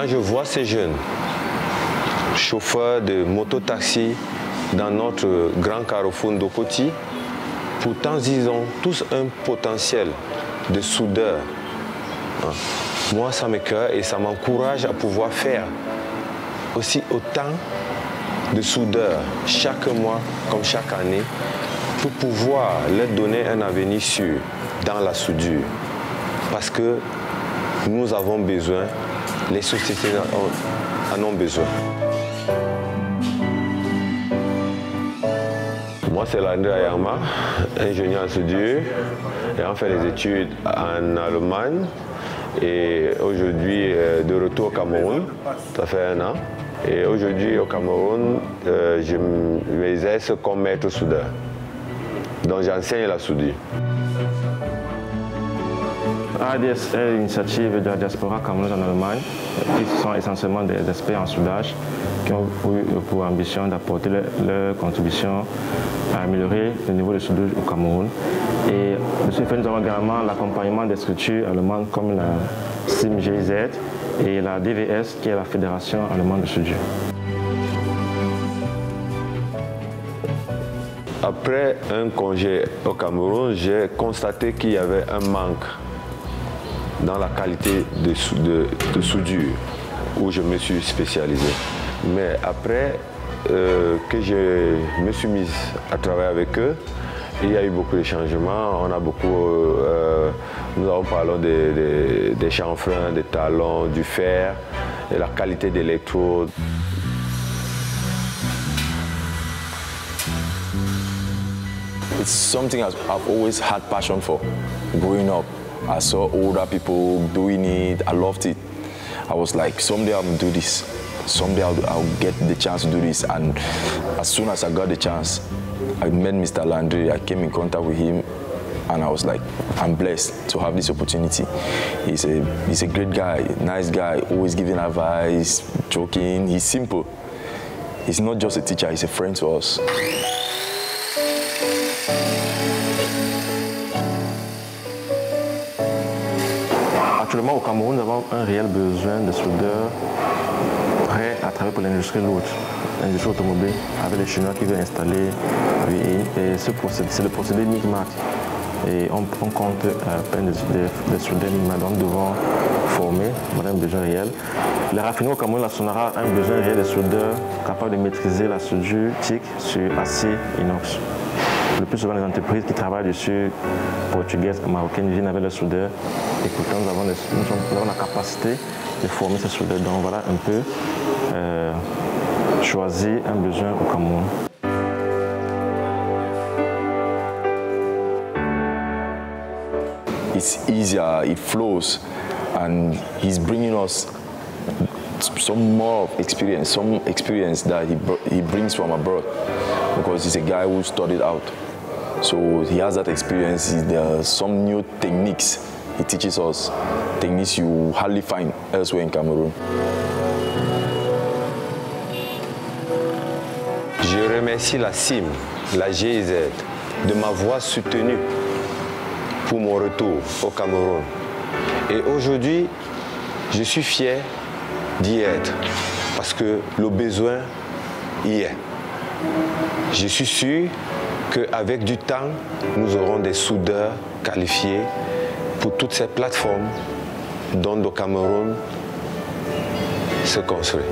Quand je vois ces jeunes chauffeurs de moto-taxi dans notre grand carrefour d'Okoti, pourtant ils ont tous un potentiel de soudeur. Moi, ça m'écoeure et ça m'encourage à pouvoir faire aussi autant de soudeurs chaque mois comme chaque année pour pouvoir leur donner un avenir sûr dans la soudure. Parce que nous avons besoin, les sociétés en ont besoin. Moi, c'est Landry Ayama, ingénieur en soudure, ayant fait des études en Allemagne et aujourd'hui de retour au Cameroun, ça fait 1 an. Et aujourd'hui au Cameroun, je m'exerce comme maître soudeur. Donc j'enseigne la soudure. ADS est l'initiative de la diaspora camerounaise en Allemagne, qui sont essentiellement des experts en soudage, qui ont eu pour ambition d'apporter leur contribution à améliorer le niveau de soudure au Cameroun. Et de ce fait, nous avons également l'accompagnement des structures allemandes comme la SIM-GIZ et la DVS, qui est la Fédération allemande de soudure. Après un congé au Cameroun, j'ai constaté qu'il y avait un manque dans la qualité de soudure où je me suis spécialisé. Mais après que je me suis mis à travailler avec eux, il y a eu beaucoup de changements. On a beaucoup, nous avons parlé des chanfreins, des talons, du fer, de la qualité des électrodes. It's something I've always had passion for. Growing up, I saw older people doing it. I loved it. I was like, someday I'm gonna do this. Someday I'll get the chance to do this. And as soon as I got the chance, I met Mr. Landry. I came in contact with him, and I was like, I'm blessed to have this opportunity. He's a great guy, nice guy, always giving advice, joking. He's simple. He's not just a teacher, he's a friend to us. Actuellement, au Cameroun, nous avons un réel besoin de soudeurs prêts à travailler pour l'industrie lourde, l'industrie automobile, avec les Chinois qui veulent installer et c'est le procédé MIG-MAC. Et on compte plein de soudeurs MIG-MAC, donc nous devons former, voilà un besoin réel. Les raffineries au Cameroun, la Sonara a un besoin réel de soudeurs capables de maîtriser la soudure TIC sur acier inox. Le plus souvent, les entreprises qui travaillent dessus, portugaises et marocaines, viennent avec leurs soudeurs. Et pourtant, nous avons la capacité de former ces soudeurs. Donc voilà un peu choisir un besoin au Cameroun. It's easier, it flows, and he's bringing us some more experience, some experience that he brings from abroad, because he's a guy who studied out. So he has that experience. There are some new techniques he teaches us, techniques you hardly find elsewhere in Cameroon. Je remercie la CIM, la GIZ, de m'avoir soutenu pour mon retour au Cameroun. Et aujourd'hui, je suis fier d'y être parce que le besoin y est. Je suis sûr qu'avec du temps, nous aurons des soudeurs qualifiés pour toutes ces plateformes dont le Cameroun se construit.